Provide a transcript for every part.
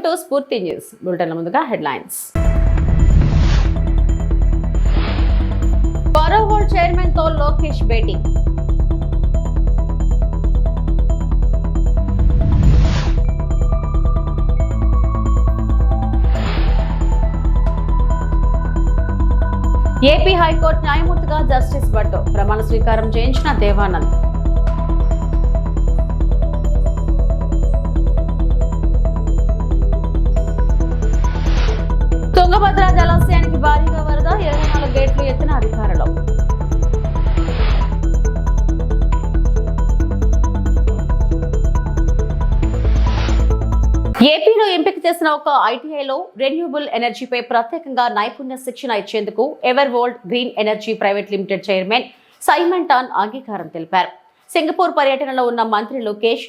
Welcome to స్ఫూర్తి news bulletin. ముందుగా headlines. ఫారోవోల్డ్ chairman తో లోకేష్ భేటీ. ఏపీ హైకోర్టు న్యాయమూర్తిగా జస్టిస్ భట్టు ప్రమాణ స్వీకారం చేయించిన దేవానంద్. తుంగభద్ర జలాశయానికి భారీగా వరద, 24 గేట్లు ఎత్తిన అధికారులు. ఏపీలో ఎంపిక చేసిన ఒక ఐటీఐలో రెన్యూబుల్ ఎనర్జీపై ప్రత్యేకంగా నైపుణ్య శిక్షణ ఇచ్చేందుకు ever world green energy private limited chairman Simon tan అంగీకారం తెలిపారు. సింగపూర్ పర్యటనలో ఉన్న మంత్రి Lokesh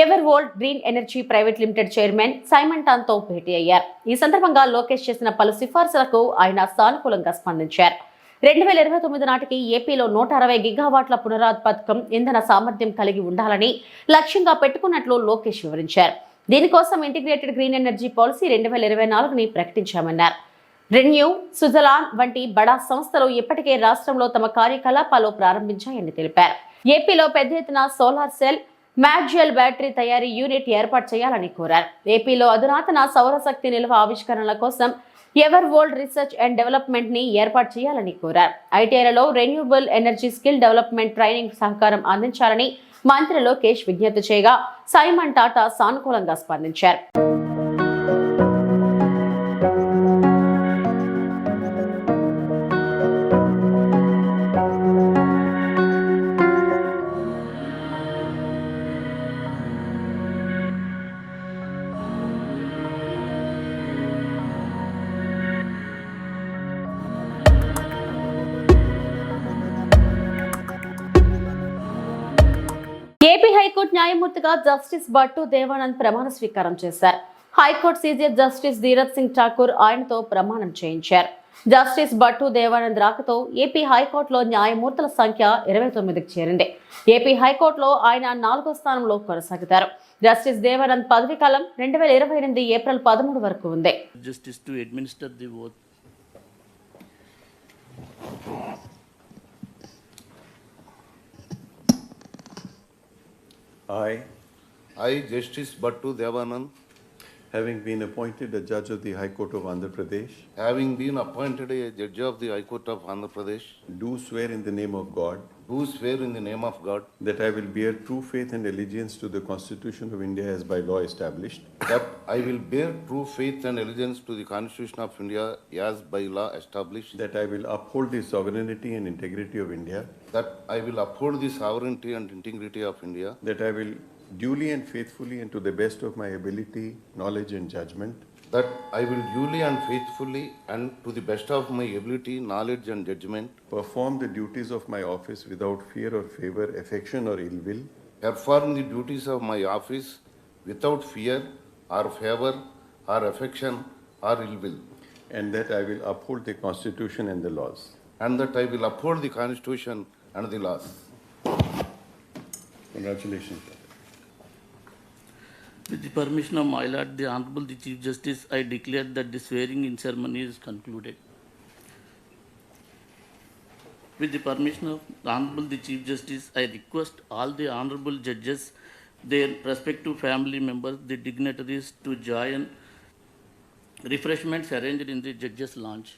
ever world green energy private limited chairman Simon tan తో భేటీ అయ్యారు. ఈ సందర్భంగా లోకేష్ చేసిన పలు సిఫార్సులకు ఆయన సానుకూలంగా స్పందించారు. 2029 నాటికి ఏపీలో 160 గిగావాట్ల పునరుత్పాదకం ఇంధన సామర్థ్యం కలిగి ఉండాలని లక్ష్యంగా పెట్టుకున్నట్లు లోకేష్ వివరించారు. దీనికోసం ఇంటిగ్రేటెడ్ గ్రీన్ ఎనర్జీ పాలసీ 2024ని ప్రకటించామన్నారు. రెన్యూ, సుజలాన్ వంటి బడా సంస్థలు ఇప్పటికే రాష్ట్రంలో తమ కార్యకలాపాలు ప్రారంభించాయని తెలిపారు. ఏపీలో పెద్ద ఎత్తున సోలార్ సెల్, మాడ్యూల్ బ్యాటరీ తయారీ యూనిట్ ఏర్పాటు చేయాలని కోరారు. ఏపీలో అధునాతన సౌరశక్తి నిల్వ ఆవిష్కరణల కోసం ever world research and development ని ఏర్పాటు చేయాలని కోరారు. ఐటీఐలలో renewable energy skill development training సహకారం అందించాలని మంత్రి లోకేష్ విజ్ఞప్తి చేయగా సైమన్ టాటా సానుకూలంగా స్పందించారు. ఏపీ హైకోర్టు న్యాయమూర్తిగా జస్టిస్ భట్టు దేవానంద్ ప్రమాణ స్వీకారం చేశారు. హైకోర్టు సీజర్ జస్టిస్ ధీరత్ సింగ్ ఠాకూర్ ఆయనతో ప్రమాణం చేయించారు. జస్టిస్ భట్టు దేవానంద్ రాకతో ఏపీ హైకోర్టులో న్యాయమూర్తుల సంఖ్య 29కి చేరింది. ఏపీ హైకోర్టులో ఆయన 4వ స్థానంలో కొనసాగుతారు. జస్టిస్ దేవానంద్ పదవీ కాలం 2028 ఏప్రిల్ 13 వరకు ఉంది. I, Justice Bhattu Devanand, having been appointed a judge of the High Court of Andhra Pradesh, having been appointed a judge of the High Court of Andhra Pradesh, do swear in the name of God do swear in the name of God that I will bear true faith and allegiance to the Constitution of India as by law established, that I will bear true faith and allegiance to the Constitution of India as by law established, that I will uphold the sovereignty and integrity of India, that I will uphold the sovereignty and integrity of India, that I will duly and faithfully and to the best of my ability, knowledge and judgment that I will duly and faithfully and to the best of my ability, knowledge and judgment perform the duties of my office without fear or favor, affection or ill will, perform the duties of my office without fear or favor or affection or ill will, and that I will uphold the Constitution and the laws. and that I will uphold the Constitution and the laws. Congratulations. With the permission of my lord, the Honorable the Chief Justice, I declare that the swearing-in ceremony is concluded. With the permission of the Honorable the Chief Justice, I request all the honorable judges, their respective family members, the dignitaries to join refreshments arranged in the judges' lounge.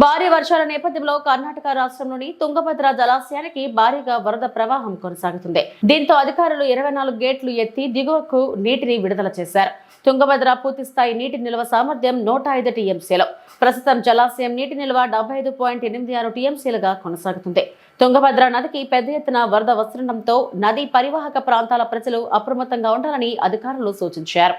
భారీ వర్షాల నేపథ్యంలో కర్ణాటక రాష్ట్రంలోని తుంగభద్ర జలాశయానికి భారీగా వరద ప్రవాహం కొనసాగుతుంది. దీంతో అధికారులు 24 గేట్లు ఎత్తి దిగువకు నీటిని విడుదల చేశారు. తుంగభద్ర పూర్తిస్థాయి నీటి నిల్వ సామర్థ్యం 105 టీఎంసీలు. ప్రస్తుతం జలాశయం నీటి నిల్వ 75.86 టీఎంసీలుగా కొనసాగుతుంది. తుంగభద్ర నదికి పెద్ద ఎత్తున వరద వస్తుండటంతో నదీ పరివాహక ప్రాంతాల ప్రజలు అప్రమత్తంగా ఉండాలని అధికారులు సూచించారు.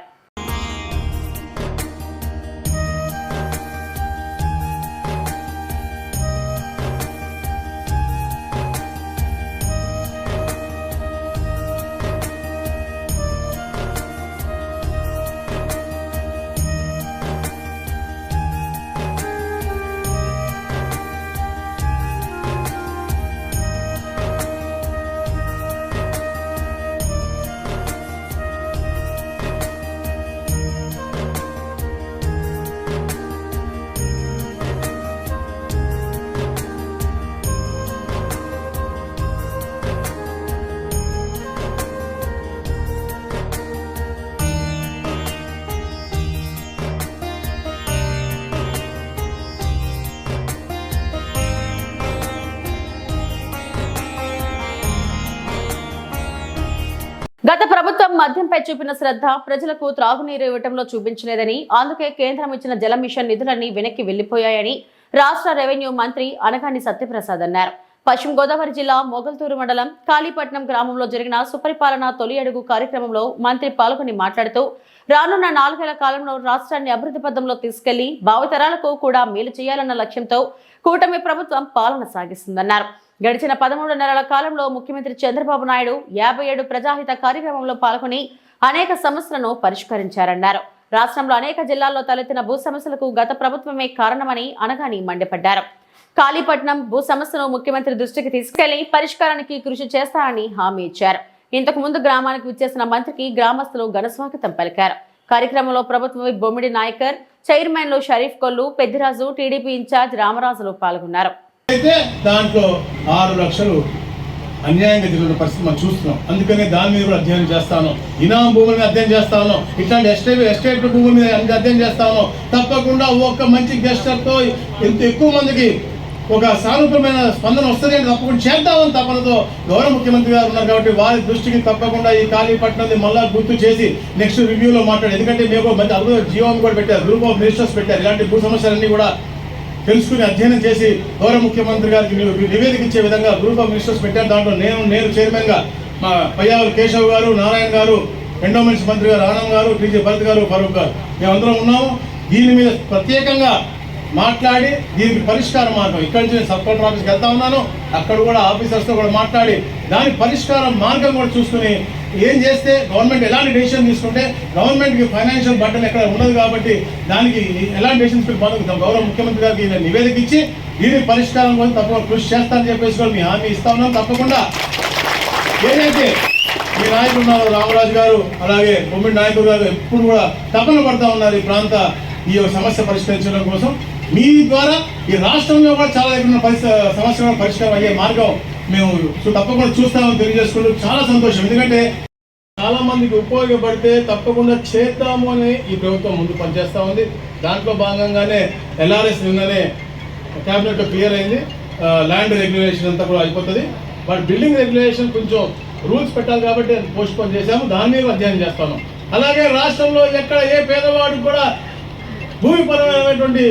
గత ప్రభుత్వం మద్యంపై చూపిన శ్రద్ధ ప్రజలకు త్రాగునీరు ఇవ్వటంలో చూపించలేదని, అందుకే కేంద్రం ఇచ్చిన జల మిషన్ నిధులన్నీ వెనక్కి వెళ్లిపోయాయని రాష్ట్ర రెవెన్యూ మంత్రి అనగాని సత్యప్రసాద్ అన్నారు. పశ్చిమ గోదావరి జిల్లా మొగల్తూరు మండలం కాళీపట్నం గ్రామంలో జరిగిన సుపరిపాలన తొలి అడుగు కార్యక్రమంలో మంత్రి పాల్గొని మాట్లాడుతూ, రానున్న 4 ఏళ్ల కాలంలో రాష్ట్రాన్ని అభివృద్ధి పథంలో తీసుకెళ్లి భావితరాలకు కూడా మేలు చేయాలన్న లక్ష్యంతో కూటమి ప్రభుత్వం పాలన సాగిస్తుందన్నారు. గడిచిన 13 నెలల కాలంలో ముఖ్యమంత్రి చంద్రబాబు నాయుడు 57 ప్రజాహిత కార్యక్రమంలో పాల్గొని అనేక సమస్యలను పరిష్కరించారన్నారు. రాష్ట్రంలో అనేక జిల్లాల్లో తలెత్తిన భూ సమస్యలకు గత ప్రభుత్వమే కారణమని అనగాని మండిపడ్డారు. కాళీపట్నం భూ సమస్యను ముఖ్యమంత్రి దృష్టికి తీసుకెళ్లి పరిష్కారానికి కృషి చేస్తారని హామీ ఇచ్చారు. ఇంతకు ముందు గ్రామానికి విచ్చేసిన మంత్రికి గ్రామస్తులు ఘనస్వాగతం పలికారు. కార్యక్రమంలో ప్రభుత్వ బొమ్మిడి నాయకర్, చైర్మన్లు షరీఫ్ కొల్లు, పెద్దిరాజు, టీడీపీ ఇన్ఛార్జ్ రామరాజులు పాల్గొన్నారు. అయితే దాంట్లో 6 లక్షలు అన్యాయంగా జరిగిన పరిస్థితి మనం చూస్తున్నాం. అందుకనే దాని మీద కూడా అధ్యయనం చేస్తాను. ఇనాం భూముల మీద అధ్యయనం చేస్తాను. ఇట్లాంటి ఎస్టేట్ భూముల మీద అధ్యయనం చేస్తాను. తప్పకుండా ఒక మంచి గెస్టర్తో ఎంత ఎక్కువ మందికి ఒక సానుకూలమైన స్పందన వస్తుంది అని తప్పకుండా చేద్దామని తపనతో గౌరవ ముఖ్యమంత్రి గారు ఉన్నారు. కాబట్టి వారి దృష్టికి తప్పకుండా ఈ కాళీపట్నం మళ్ళా గుర్తు చేసి నెక్స్ట్ రివ్యూలో మాట్లాడు. ఎందుకంటే మేము మంచి అద్భుత జీవం కూడా పెట్టారు, గ్రూప్ ఆఫ్ మినిస్టర్స్ పెట్టారు. ఇలాంటి భూ సమస్యలన్నీ కూడా తెలుసుకుని అధ్యయనం చేసి గౌరవ ముఖ్యమంత్రి గారికి నివేదిక ఇచ్చే విధంగా గ్రూప్ ఆఫ్ మినిస్టర్స్ పెట్టారు. దాంట్లో నేను చైర్మన్గా మా పయ్యావుల కేశవ్ గారు, నారాయణ గారు, ఎండోమెంట్స్ మంత్రి గారు ఆనంద్ గారు, టీజీ భరత్ గారు, ఫరూక్ గారు మేమందరం ఉన్నాము. దీని మీద ప్రత్యేకంగా మాట్లాడి దీనికి పరిష్కార మార్గం ఇక్కడి నుంచి సబ్ కలెక్టర్ ఆఫీస్కి వెళ్తా ఉన్నాను. అక్కడ కూడా ఆఫీసర్స్తో కూడా మాట్లాడి దాని పరిష్కార మార్గం కూడా చూసుకుని ఏం చేస్తే గవర్నమెంట్ ఎలాంటి డెసిషన్ తీసుకుంటే గవర్నమెంట్కి ఫైనాన్షియల్ బర్డెన్ ఎక్కడ ఉండదు. కాబట్టి దానికి ఎలాంటి డెసిషన్స్ పొందుతాం గౌరవ ముఖ్యమంత్రి గారికి నివేదిక ఇచ్చి దీని పరిష్కారం కోసం తప్పకుండా కృషి చేస్తానని చెప్పేసి కూడా మీ హామీ ఇస్తా ఉన్నాం. తప్పకుండా ఏదైతే మీ నాయకులు ఉన్నారు రామరాజు గారు, అలాగే బొమ్మిడి నాయకులు గారు ఎప్పుడు కూడా తపన పడతా ఉన్నారు ఈ ప్రాంత ఈ సమస్య పరిష్కరించడం కోసం. మీ ద్వారా ఈ రాష్ట్రంలో కూడా చాలా దగ్గర సమస్య పరిష్కారం అయ్యే మార్గం మేము తప్పకుండా చూస్తామని తెలియజేసుకుంటూ చాలా సంతోషం. ఎందుకంటే చాలా మందికి ఉపయోగపడితే తప్పకుండా చేద్దాము అని ఈ ప్రభుత్వం ముందు పనిచేస్తూ ఉంది. దాంట్లో భాగంగానే ఎల్ఆర్ఎస్ నిన్ననే క్యాబినెట్లో క్లియర్ అయింది. ల్యాండ్ రెగ్యులేషన్ అంతా కూడా అయిపోతుంది. బట్ బిల్డింగ్ రెగ్యులేషన్ కొంచెం రూల్స్ పెట్టాలి కాబట్టి పోస్ట్ పోన్ చేశాము. దాన్ని అధ్యయనం చేస్తాను. అలాగే రాష్ట్రంలో ఎక్కడ ఏ పేదవాడికి కూడా భూమి పరమైనటువంటి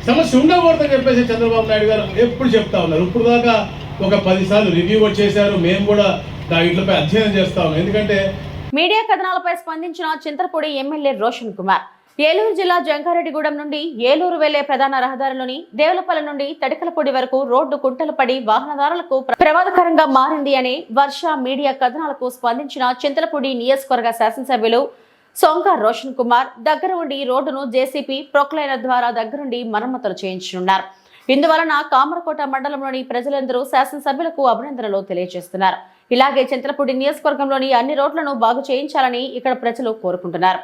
సమస్య ఉండకూడదని చెప్పేసి చంద్రబాబు నాయుడు గారు ఎప్పుడు చెప్తా ఉన్నారు. ఇప్పుడు దాకా ఒక 10 సార్లు రివ్యూ కూడా చేశారు. మేము కూడా వీటిపై అధ్యయనం చేస్తా ఉన్నాం. ఎందుకంటే మీడియా కథనాలపై స్పందించిన చింతలపూడి ఎమ్మెల్యే రోషన్ కుమార్, ఏలూరు జిల్లా జంగారెడ్డిగూడెం నుండి ఏలూరు వెళ్లే ప్రధాన రహదారిలోని దేవులపల్లి నుండి తడికలపూడి వరకు రోడ్డు కుంటలు పడి వాహనదారులకు ప్రమాదకరంగా మారింది అనే వర్ష మీడియా కథనాలకు స్పందించిన చింతలపూడి నియోజకవర్గ శాసనసభ్యులు సొంక రోషన్ కుమార్ దగ్గర ఉండి రోడ్డును జేసీపీ ప్రొక్లైనర్ ద్వారా దగ్గరుండి మరమ్మతులు చేయించనున్నారు. ఇందువలన కామరకోట మండలంలోని ప్రజలందరూ శాసనసభ్యులకు అభినందనలు తెలియజేస్తున్నారు. ఇలాగే చింతలపూడి నియోజకవర్గంలోని అన్ని రోడ్లను బాగు చేయించాలని ఇక్కడ ప్రజలు కోరుకుంటున్నారు.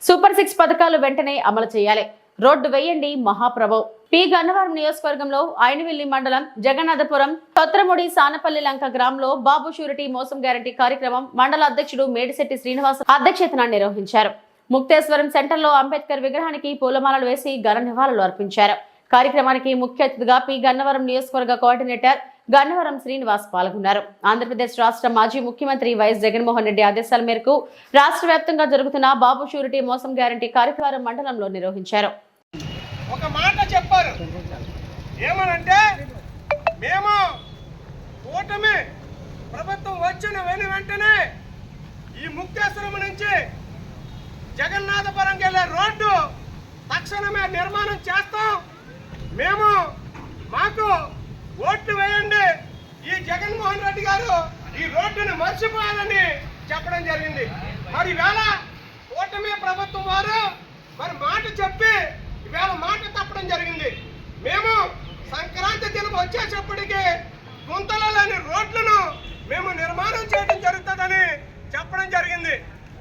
సూపర్ 6 పథకాలు వెంటనే అమలు చేయాలి. రోడ్డు వేయండి మహాప్రభు. పి గన్నవరం నియోజకవర్గంలో ఐనవిల్లి మండలం జగన్నాథపురం తొత్రముడి సానపల్లి లంక గ్రామంలో బాబు షూరిటీ మోసం గ్యారంటీ కార్యక్రమం మండల అధ్యక్షుడు మేడిశెట్టి శ్రీనివాస్ అధ్యక్షతన నిర్వహించారు. ముక్తేశ్వరం సెంటర్లో అంబేద్కర్ విగ్రహానికి పూలమాలలు వేసి ఘన నివాళులు అర్పించారు. కార్యక్రమానికి ముఖ్య అతిథిగా పి గన్నవరం నియోజకవర్గ కోఆర్డినేటర్ గన్నవరం శ్రీనివాస్ పాల్గొన్నారు. ఆంధ్రప్రదేశ్ రాష్ట్ర మాజీ ముఖ్యమంత్రి వైఎస్ జగన్మోహన్ రెడ్డి ఆదేశాల మేరకు రాష్ట్ర వ్యాప్తంగా జరుగుతున్న బాబు షూరిటీ మోసం గ్యారంటీ కార్యక్రమం మండలంలో నిర్వహించారు. ఒక మాట చెప్పారు, ఏమనంటే మేము కూటమి ప్రభుత్వం వచ్చిన వెంటనే ఈ ముక్తేశ్వరం నుంచి జగన్నాథపురం వెళ్ళే రోడ్డు తక్షణమే నిర్మాణం చేస్తాం, మేము మాకు ఓట్లు వేయండి, ఈ జగన్మోహన్ రెడ్డి గారు ఈ రోడ్డును మర్చిపోయాలని చెప్పడం జరిగింది. మరి ఈవేళ కూటమి ప్రభుత్వం వారు మరి మాట చెప్పి ఈవేళ మాట తప్పడం జరిగింది. మేము సంక్రాంతి దినం వచ్చేటప్పటికి గుంతలో లేని రోడ్లను మేము నిర్మాణం చేయడం జరుగుతుందని చెప్పడం జరిగింది.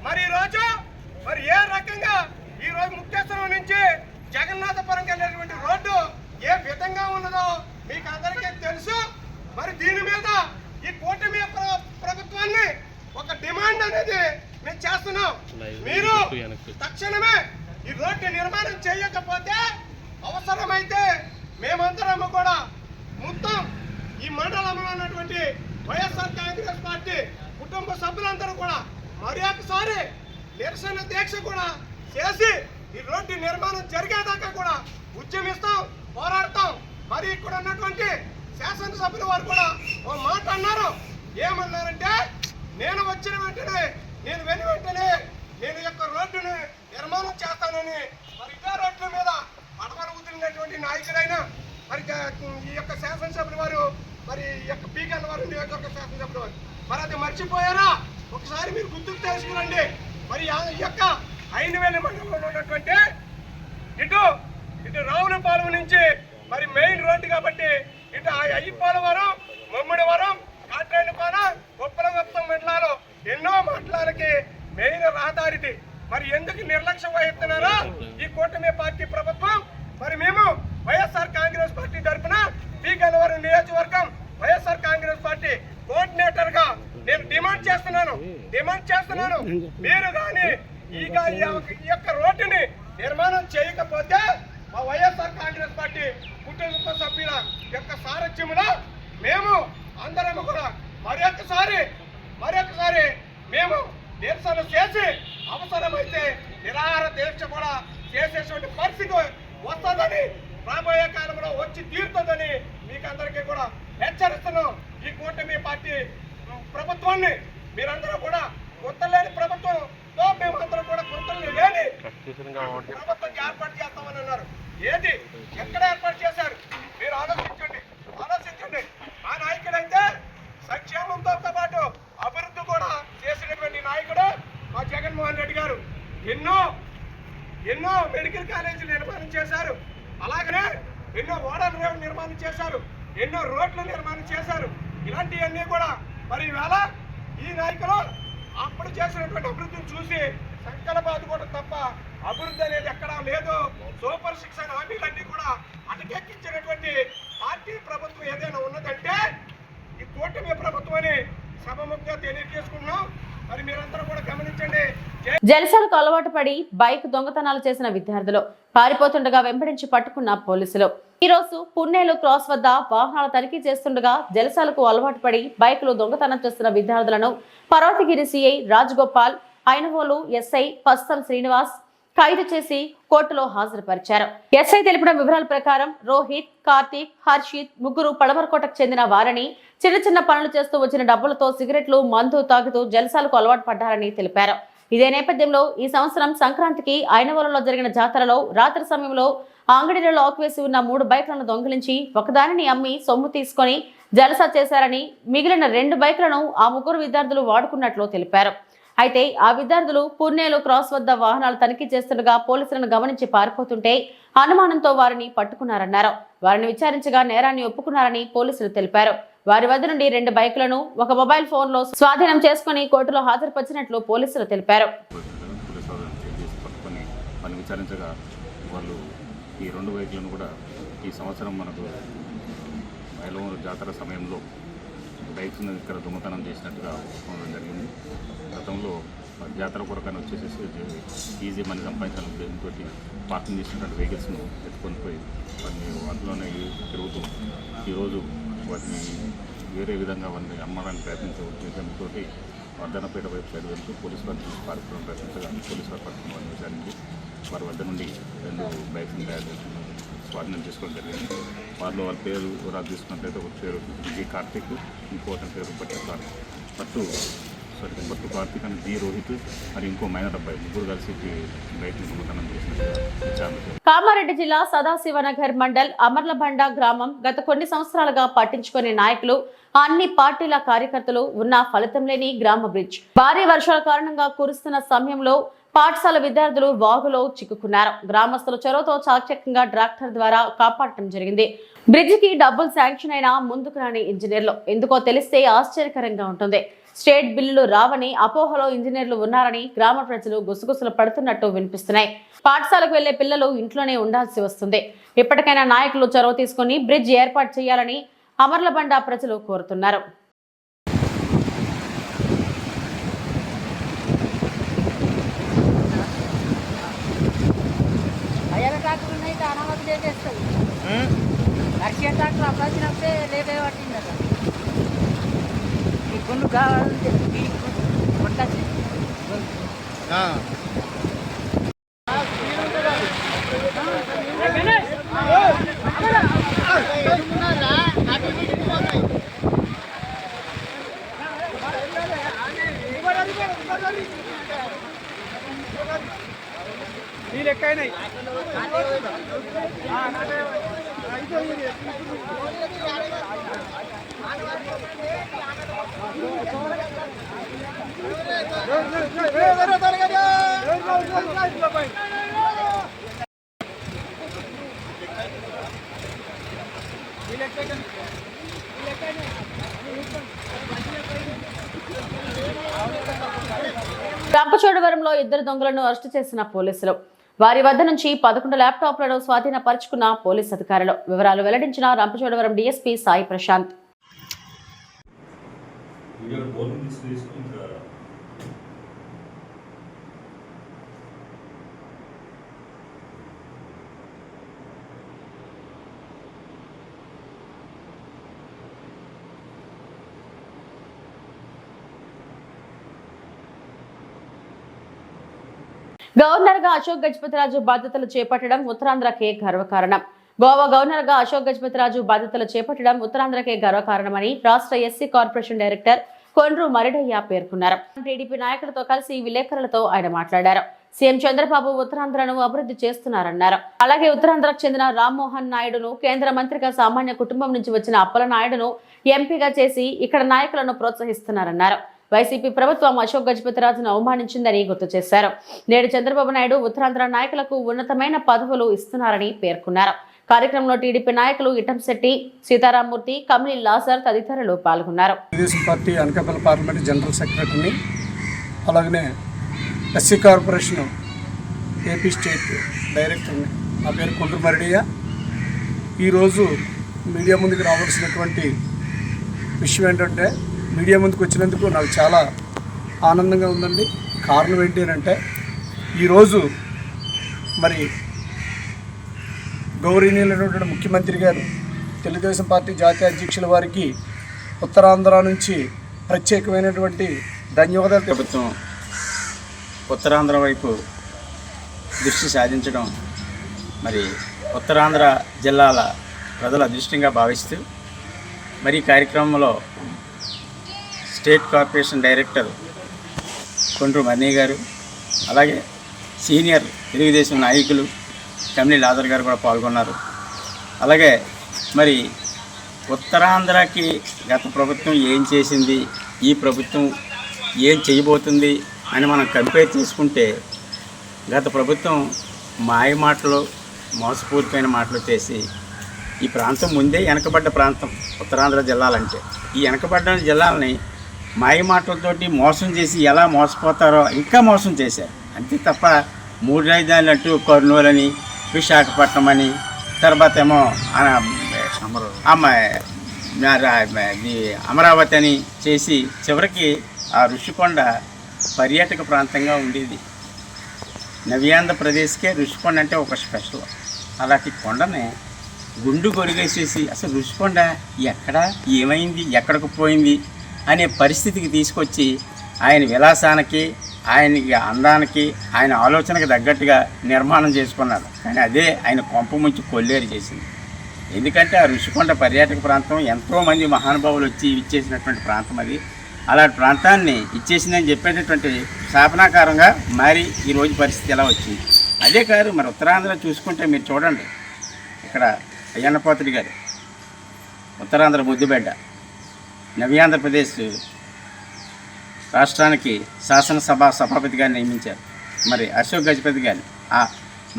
మరి ఈరోజు మరి ఏ రకంగా ఈరోజు ముక్తేశ్వరం నుంచి జగన్నాథపురం వెళ్ళేటువంటి రోడ్డు ఏ విధంగా ఉన్నదో మీకు అందరికీ తెలుసు. మరి దీని మీద ఈ కూటమి ప్రభుత్వాన్ని ఒక డిమాండ్ అనేది మేము చేస్తున్నాం. మీరు తక్షణమే ఈ రోడ్డు నిర్మాణం చేయకపోతే అవసరమైతే మేమందరము కూడా మొత్తం ఈ మండలంలో ఉన్నటువంటి వైఎస్ఆర్ కాంగ్రెస్ పార్టీ కుటుంబ సభ్యులందరూ కూడా మరి ఒకసారి నిరసన దీక్ష కూడా చేసి ఈ రోడ్డు నిర్మాణం జరిగేదాకా కూడా ఉద్యమిస్తాం, పోరాడతాం. మరి ఇక్కడ ఉన్నటువంటి శాసనసభ్యుల వారు కూడా ఓ మాట అన్నారు, ఏమన్నారంటే నేను వచ్చిన వెంటనే నేను యొక్క రోడ్డుని నిర్మాణం చేస్తానని. మరి ఇదే రోడ్ల మీద పడవలు వదిలినటువంటి నాయకుడైన మరి ఈ యొక్క శాసనసభ్యుల వారు మరి ఈ యొక్క పీకన్న వారు నియోజకవర్గ శాసనసభ్యుల వారు మరి అది మర్చిపోయారా? ఒకసారి మీరు గుర్తుకు తెలుసుకురండి. మరి ఈ యొక్క ఐనవేలి మండలంలో ఉన్నటువంటి ఇటు రావులపాలెం నుంచి మరి మెయిన్ రోడ్డు కాబట్టి ఇటు అయ్యపాలవరం, ముమ్మిడివరం, కాట్రేనిపాల, ఉప్పలగుప్తం మండలాలు ఎన్నో మండలాలకి మెయిన్ రహదారిది. మరి ఎందుకు నిర్లక్ష్యం వహిస్తున్నారో ఈ కూటమి పార్టీ ప్రభుత్వం. మరి మేము వైఎస్ఆర్ కాంగ్రెస్ పార్టీ తరఫున పి గన్నవరం నియోజకవర్గం వైఎస్ఆర్ కాంగ్రెస్ పార్టీ కోఆర్డినేటర్ గా నేను డిమాండ్ చేస్తున్నాను మీరు కానీ ఈ యొక్క రోడ్డుని నిర్మాణం చేయకపోతే మా వైఎస్ఆర్ కాంగ్రెస్ పార్టీ కుటుంబ సభ్యుల యొక్క సారథ్యంలో మేము అందరము కూడా మరొకసారి మేము నిరసన చేసి అవసరమైతే నిరాహార దీక్ష కూడా చేసేటువంటి పరిస్థితి వస్తుందని, రాబోయే కాలంలో వచ్చి తీరుతుందని మీకు అందరికీ కూడా హెచ్చరిస్తున్నాం. ఈ కూటమి పార్టీ ప్రభుత్వాన్ని మీరందరూ కూడా గుర్తలేని ప్రభుత్వంతో మేమందరం కూడా గుర్తలు లేని ప్రభుత్వం ఏర్పాటు చేస్తామని అన్నారు. ఏది ఎక్కడ ఏర్పాటు చేశారు మీరు ఆలోచించండి. ఆ నాయకుడైతే సంక్షేమంతో పాటు అభివృద్ధి కూడా చేసినటువంటి నాయకుడు మా జగన్మోహన్ రెడ్డి గారు. ఎన్నో మెడికల్ కాలేజీలు నిర్మాణం చేశారు, అలాగనే ఎన్నో ఓడల నిర్మాణం చేశారు, ఎన్నో రోడ్లు నిర్మాణం చేశారు. ఇలాంటివన్నీ కూడా మరి ఈవేళ ఈ నాయకులు అప్పుడు చేసినటువంటి అభివృద్ధిని చూసి సంకల్పాదుకోవడం తప్ప అభివృద్ధి అనేది ఎక్కడా లేదు. సూపర్ 6 హామీలన్నీ కూడా అటకెక్కించినటువంటి పార్టీ ప్రభుత్వం ఏదైనా ఉన్నదంటే ఈ కూటమి ప్రభుత్వం అని సభముఖంగా తెలియజేసుకున్నాం. మరి మీరందరూ కూడా గమనించండి. జలసాలకు అలవాటు పడి బైక్ దొంగతనాలు చేసిన విద్యార్థులు పారిపోతుండగా వెంబడించి పట్టుకున్న పోలీసులు. ఈ రోజు పున్నేలు క్రాస్ వద్ద వాహనాల తనిఖీ చేస్తుండగా జలసాలకు అలవాటు పడి బైకులు దొంగతనం చేస్తున్న విద్యార్థులను పర్వతగిరి సిఐ రాజగోపాల్, ఐనవోలు ఎస్ఐ పస్తం శ్రీనివాస్ ఖైదు చేసి కోర్టులో హాజరుపరిచారు. ఎస్ఐ తెలిపిన వివరాల ప్రకారం రోహిత్, కార్తీక్, హర్షిత్ ముగ్గురు పడమరకోటకు చెందిన వారని చిన్న పనులు చేస్తూ వచ్చిన డబ్బులతో సిగరెట్లు, మందు తాగుతూ జలసాలకు అలవాటు పడ్డారని తెలిపారు. ఇదే నేపథ్యంలో ఈ సంవత్సరం సంక్రాంతికి ఐనవోలులో జరిగిన జాతరలో రాత్రి సమయంలో అంగడిలో ఆకువేసి ఉన్న 3 బైకులను దొంగిలించి ఒకదానిని అమ్మి సొమ్ము తీసుకొని జలసా చేశారని, మిగిలిన 2 బైకులను ఆ ముగ్గురు విద్యార్థులు వాడుకున్నట్లు తెలిపారు. అయితే ఆ విద్యార్థులు పున్నేలు క్రాస్ వద్ద వాహనాలు తనిఖీ చేస్తుండగా పోలీసులను గమనించి పారిపోతుంటే అనుమానంతో వారిని పట్టుకున్నారన్నారు. వారిని విచారించగా నేరాన్ని ఒప్పుకున్నారని పోలీసులు తెలిపారు. వారి వద్ద నుండి 2 బైకులను, ఒక మొబైల్ ఫోన్ లో స్వాధీనం చేసుకుని కోర్టులో హాజరుపరిచినట్లు పోలీసులు తెలిపారు. వాళ్ళు ఈ 2 బైకులను కూడా ఈ సంవత్సరం మనకు ఐలవూరు జాతర సమయంలో బైక్స్ను ఇక్కడ దొంగతనం చేసినట్టుగా ఉండడం జరిగింది. గతంలో జాతర కొరకని వచ్చేసేసి ఈజీ మనీ సంపాదించాలని ఉద్దేశంతో పార్కింగ్ చేసినటువంటి వెహికల్స్ను ఎత్తుకొని పోయి వాటిని అందులోనే తిరుగుతూ ఈరోజు వాటిని వేరే విధంగా వాటిని అమ్మడానికి ప్రయత్నించే ఉద్దేశంతో వర్ధనపేట వైపు సైడ్ వెళ్తూ పోలీసు వారు చూసి పారిపోవడం ప్రయత్నించగా పోలీసు వారు పట్టుకున్న వారిని విచారించి వారి వద్ద నుండి 2 బైక్స్ని తయారు చేస్తున్నారు స్వాధీనం చేసుకోవడం జరిగింది. వారిలో వాళ్ళ పేరు వివరాలు తీసుకున్నట్లయితే ఒక పేరు జి కార్తిక్, ఇంకో అతని పేరు పట్టు కార్తిక్ అని జి రోహిత్, మరి ఇంకో మైనర్ అబ్బాయి, ముగ్గురు కలిసి బైక్ని దొంగతనం చేసినట్టుగా విచారణ. కామారెడ్డి జిల్లా సదాశివనగర్ మండల్ అమర్లబండ గ్రామం గత కొన్ని సంవత్సరాలుగా పట్టించుకునే నాయకులు, అన్ని పార్టీల కార్యకర్తలు ఉన్న ఫలితం లేని గ్రామ బ్రిడ్జ్ భారీ వర్షాల కారణంగా కురుస్తున్న సమయంలో పాఠశాల విద్యార్థులు వాగులో చిక్కుకున్నారు. గ్రామస్తుల చొరవతో చాకచక్యంగా ట్రాక్టర్ ద్వారా కాపాడటం జరిగింది. బ్రిడ్జ్ కి డబ్బులు శాంక్షన్ అయినా ముందుకు రాని ఇంజనీర్లు ఎందుకో తెలిస్తే ఆశ్చర్యకరంగా ఉంటుంది. స్టేట్ బిల్లులు రావని అపోహలో ఇంజనీర్లు ఉన్నారని గ్రామ ప్రజలు గుసగుసలు పడుతున్నట్టు వినిపిస్తున్నాయి. పాఠశాలకు వెళ్లే పిల్లలు ఇంట్లోనే ఉండాల్సి వస్తుంది. ఇప్పటికైనా నాయకులు చొరవ తీసుకుని బ్రిడ్జ్ ఏర్పాటు చేయాలని అమర్లబండ ప్రజలు కోరుతున్నారు. వర్షాకాలం అవ్వాల్సినప్పుడే లేపే పట్టింది కదా ఈ గుండు కావాలంటే కొట్టచ్చు. ఈ లెక్క అయినాయి. రంపచోడవరంలో 2 దొంగలను అరెస్టు చేసిన పోలీసులు. వారి వద్ద నుంచి 11 ల్యాప్టాప్లను స్వాధీనపరుచుకున్న పోలీసు అధికారులు. వివరాలు వెల్లడించిన రంపచోడవరం డీఎస్పీ సాయి ప్రశాంత్. గవర్నర్ గా అశోక్ గజపతిరాజు బాధ్యతలు చేపట్టడం ఉత్తరాంధ్రకే గర్వకారణం. గోవా గవర్నర్ గా అశోక్ గజపతిరాజు బాధ్యతలు చేపట్టడం ఉత్తరాంధ్రకే గర్వకారణమని రాష్ట్ర SC corporation director Kondru Maridaiah పేర్కొన్నారు. టీడీపీ నాయకులతో కలిసి విలేకరులతో ఆయన మాట్లాడారు. సీఎం చంద్రబాబు ఉత్తరాంధ్రను అభివృద్ధి చేస్తున్నారన్నారు. అలాగే ఉత్తరాంధ్రకు చెందిన రామ్మోహన్ నాయుడును కేంద్ర మంత్రిగా సామాన్య కుటుంబం నుంచి వచ్చిన అప్పల నాయుడును ఎంపీగా చేసి ఇక్కడ నాయకులను ప్రోత్సహిస్తున్నారన్నారు. వైసీపీ ప్రభుత్వం అశోక్ గజపతిరాజును అవమానించిందని గుర్తు చేశారు. నేడు చంద్రబాబు నాయుడు ఉత్తరాంధ్ర నాయకులకు ఉన్నతమైన పదవులు ఇస్తున్నారని పేర్కొన్నారు. కార్యక్రమంలో టీడీపీ నాయకులు ఇటంశెట్టి, సీతారామూర్తి, కమిలి లాజర్ తదితరులు పాల్గొన్నారు. Telugu Desam party Anakapalli parliament general సెక్రటరీని, అలాగనే ఎస్సీ కార్పొరేషన్ ఏపీ స్టేట్ డైరెక్టర్ని. నా పేరు కొండ్రు మరిడయ్య. ఈరోజు మీడియా ముందుకు రావాల్సినటువంటి విషయం ఏంటంటే, మీడియా ముందుకు వచ్చినందుకు నాకు చాలా ఆనందంగా ఉందండి. కారణం ఏంటి అంటే, ఈరోజు మరి గౌరవనీయులైనటువంటి ముఖ్యమంత్రి గారు, తెలుగుదేశం పార్టీ జాతీయ అధ్యక్షుల వారికి ఉత్తరాంధ్ర నుంచి ప్రత్యేకమైనటువంటి ధన్యవాదాలు. ప్రభుత్వం ఉత్తరాంధ్ర వైపు దృష్టి సాధించడం మరి ఉత్తరాంధ్ర జిల్లాల ప్రజల అదృష్టంగా భావిస్తూ మరి ఈ కార్యక్రమంలో స్టేట్ కార్పొరేషన్ డైరెక్టర్ కొండ్రు మన్నయ్య గారు, అలాగే సీనియర్ తెలుగుదేశం నాయకులు కమిలి లాజర్ గారు కూడా పాల్గొన్నారు. అలాగే మరి ఉత్తరాంధ్రకి గత ప్రభుత్వం ఏం చేసింది, ఈ ప్రభుత్వం ఏం చేయబోతుంది అని మనం కంపేర్ చేసుకుంటే, గత ప్రభుత్వం మాయ మాటలు, మోసపూరితమైన మాటలు చేసి ఈ ప్రాంతం ముందే వెనకబడ్డ ప్రాంతం ఉత్తరాంధ్ర జిల్లాలంటే, ఈ వెనకబడ్డ జిల్లాలని మాయ మాటలతోటి మోసం చేసి ఎలా మోసపోతారో ఇంకా మోసం చేశారు. అంతే తప్ప 3 రాజధానులు అంటూ కర్నూలు అని, విశాఖపట్నం అని, తర్వాత ఏమో అమరావతి అని చేసి చివరికి ఆ ఋషికొండ పర్యాటక ప్రాంతంగా ఉండేది. నవ్యాంధ్రప్రదేశ్కే ఋషికొండ అంటే ఒక స్పెషల్. అలాంటి కొండని గుండు కొరిగేసేసి అసలు రుషికొండ ఎక్కడ ఏమైంది ఎక్కడికి పోయింది అనే పరిస్థితికి తీసుకొచ్చి ఆయన విలాసానికి ఆయనకి అందానికి ఆయన ఆలోచనకు తగ్గట్టుగా నిర్మాణం చేసుకున్నారు. కానీ అదే ఆయన కొంప ముంచి కొల్లేరు చేసింది. ఎందుకంటే ఆ రుషికొండ పర్యాటక ప్రాంతం ఎంతోమంది మహానుభావులు వచ్చి ఇచ్చేసినటువంటి ప్రాంతం అది. అలాంటి ప్రాంతాన్ని ఇచ్చేసిందని చెప్పేటటువంటి శాపనాకారంగా మారి ఈరోజు పరిస్థితి ఎలా వచ్చింది. అదే కాదు మరి ఉత్తరాంధ్ర చూసుకుంటే మీరు చూడండి, ఇక్కడ అయ్యన్నపోతుడి గారు ఉత్తరాంధ్ర ముద్దుబిడ్డ, నవ్యాంధ్రప్రదేశ్ రాష్ట్రానికి శాసనసభ సభాపతిగా నియమించారు. మరి అశోక్ గజపతి గారిని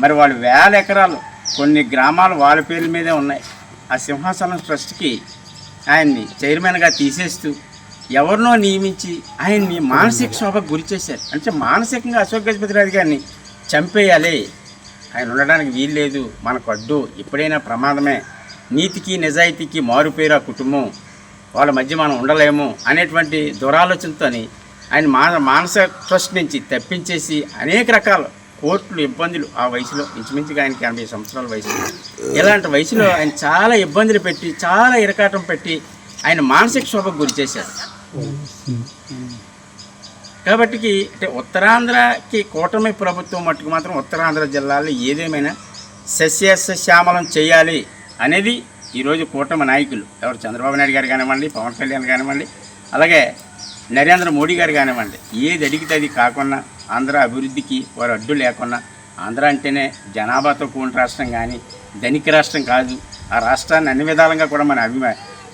మరి వాళ్ళు 1000 ఎకరాలు కొన్ని గ్రామాలు వాళ్ళ పేర్ల మీదే ఉన్నాయి. ఆ సింహాసనం ట్రస్ట్కి ఆయన్ని చైర్మన్గా తీసేస్తూ ఎవరినో నియమించి ఆయన్ని మానసిక శోభకు గురి చేశారు. అంటే మానసికంగా అశోక్ గజపతి రాజు గారిని చంపేయాలి, ఆయన ఉండడానికి వీలు లేదు, మనకు అడ్డు, ఎప్పుడైనా ప్రమాదమే, నీతికి నిజాయితీకి మారుపేరు ఆ కుటుంబం, వాళ్ళ మధ్య మనం ఉండలేము అనేటువంటి దురాలోచనతో ఆయన మానసిక ట్రస్ట్ నుంచి తప్పించేసి అనేక రకాల కోర్టులు ఇబ్బందులు ఆ వయసులో, ఇంచుమించుగా ఆయనకి 80 సంవత్సరాల వయసులో, ఇలాంటి వయసులో ఆయన చాలా ఇబ్బందులు పెట్టి చాలా ఇరకాటం పెట్టి ఆయన మానసిక శోభకు గురి చేశారు. కాబట్టి అంటే ఉత్తరాంధ్రకి కూటమి ప్రభుత్వం మట్టుకు మాత్రం ఉత్తరాంధ్ర జిల్లాలో ఏదేమైనా సస్యశ్యామలం చేయాలి అనేది ఈరోజు కూటమి నాయకులు ఎవరు చంద్రబాబు నాయుడు గారు కానివ్వండి, పవన్ కళ్యాణ్ కానివ్వండి, అలాగే నరేంద్ర మోడీ గారు కానివ్వండి, ఏది అడిగితే అది కాకుండా ఆంధ్ర అభివృద్ధికి వారు అడ్డు లేకుండా, ఆంధ్ర అంటేనే జనాభాతో కూడిన రాష్ట్రం కానీ ధనిక రాష్ట్రం కాదు, ఆ రాష్ట్రాన్ని అన్ని విధాలుగా కూడా మన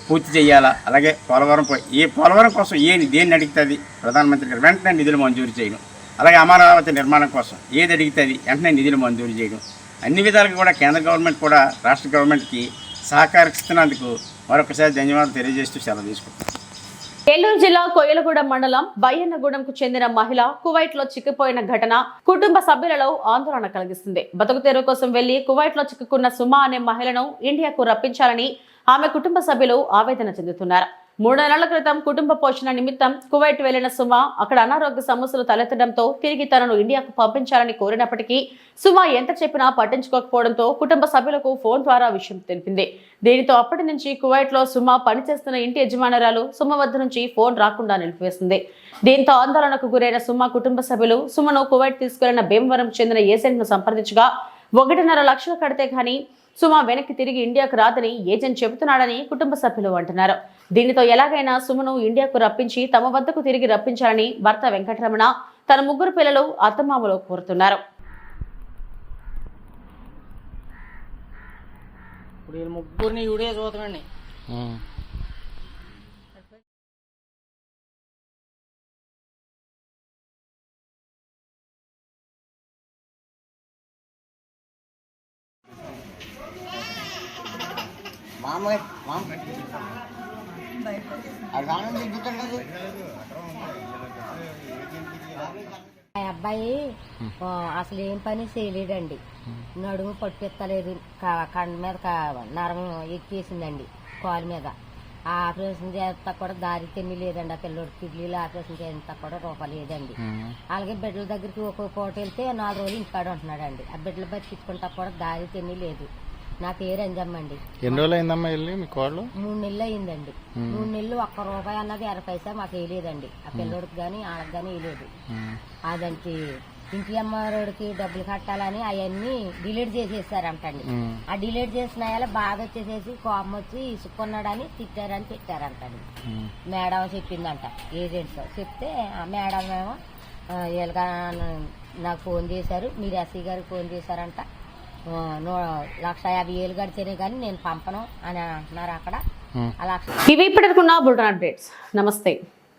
పూర్తి చేయాలా. అలాగే పోలవరం కోసం దేన్ని అడుగుతుంది ప్రధానమంత్రి గారు వెంటనే నిధులు మంజూరు చేయడం, అలాగే అమరావతి నిర్మాణం కోసం ఏది అడుగుతుంది వెంటనే నిధులు మంజూరు చేయడం, అన్ని విధాలుగా కూడా కేంద్ర గవర్నమెంట్ కూడా రాష్ట్ర గవర్నమెంట్కి సహకరిస్తున్నందుకు మరొకసారి ధన్యవాదాలు తెలియజేస్తూ సెలవు తీసుకుంటాం. ఏలూరు జిల్లా కొయ్యలగూడెం మండలం బయ్యన్నగూడెంకు చెందిన మహిళ కువైట్ లో చిక్కిపోయిన ఘటన కుటుంబ సభ్యులలో ఆందోళన కలిగిస్తుంది. బతుకు తెరువు కోసం వెళ్లి కువైట్ లో చిక్కుకున్న సుమా అనే మహిళను ఇండియాకు రప్పించాలని ఆమె కుటుంబ సభ్యులు ఆవేదన చెందుతున్నారు. 3 నెలల క్రితం కుటుంబ పోషణ నిమిత్తం కువైట్ వెళ్లిన సుమా అక్కడ అనారోగ్య సమస్యలు తలెత్తడంతో తిరిగి తనను ఇండియాకు పంపించాలని కోరినప్పటికీ సుమా ఎంత చెప్పినా పట్టించుకోకపోవడంతో కుటుంబ సభ్యులకు ఫోన్ ద్వారా విషయం తెలిపింది. దీనితో అప్పటి నుంచి కువైట్ లో సుమా పనిచేస్తున్న ఇంటి యజమానురాలు సుమ వద్ద నుంచి ఫోన్ రాకుండా నిలిపివేసింది. దీంతో ఆందోళనకు గురైన సుమా కుటుంబ సభ్యులు సుమను కువైట్ తీసుకెళ్లిన భీమవరం చెందిన ఏజెంట్ ను సంప్రదించగా 1.5 లక్షలు కడితే గానీ సుమా వెనక్కి తిరిగి ఇండియాకు రాదని ఏజెంట్ చెబుతున్నాడని కుటుంబ సభ్యులు అంటున్నారు. దీనితో ఎలాగైనా సుమను ఇండియాకు రప్పించి తమ వద్దకు తిరిగి రప్పించాలని భర్త వెంకటరమణ తన 3 పిల్లలు అత్తమామలు కోరుతున్నారు. ముగ్గురిని ఇవిడే చూద్దామండి. ఆ అబ్బాయి అసలు ఏం పని చేయలేడండి. నడుము పట్టుపెత్తలేదు, కండ మీద నరం ఎక్కేసిందండి, కాలు మీద. ఆ ఆపరేషన్ చేస్తా కూడా దారి తిని లేదండి. ఆ పిల్లడి కిడ్నీలో ఆపరేషన్ చేస్తా కూడా రూపాయి లేదండి. అలాగే బిడ్డల దగ్గరికి ఒక్కో పూట వెళ్తే 4 రోజులు ఇంటికాడ ఉంటున్నాడండి. ఆ బిడ్డలు బతికించుకుంటా కూడా దారి తిని లేదు. నా పేరు అంజమ్మండి. ఎన్ని రోజులు అయిందమ్మా వెళ్ళి మీ కోళ్ళు? 3 నెలలు అయిందండి. 3 నెలలు ₹1 అన్నది 20 పైసా మాకు వేయలేదండి. ఆ పిల్లోడికి కానీ వాళ్ళకి కానీ వేయలేదు. అదంటే ఇంటి అమ్మరోడికి డబ్బులు కట్టాలని అవన్నీ డిలీట్ చేసేసారంటండి. ఆ డిలీట్ చేసిన బాధ వచ్చేసేసి కోపం వచ్చి ఇసుకున్నాడని తిట్టారని తిట్టారంటండి. మేడం చెప్పిందంట, ఏజెంట్స్ చెప్తే ఆ మేడం ఏమో వీళ్ళగా నాకు ఫోన్ చేశారు, మీరు ఎస్సీ గారికి ఫోన్ చేశారంట, 1,50,000 గడిచేనే కానీ నేను పంపను అని అంటున్నారు అక్కడ. ఇవి ఇప్పటికున్న బులెటిన్ అప్డేట్స్. నమస్తే.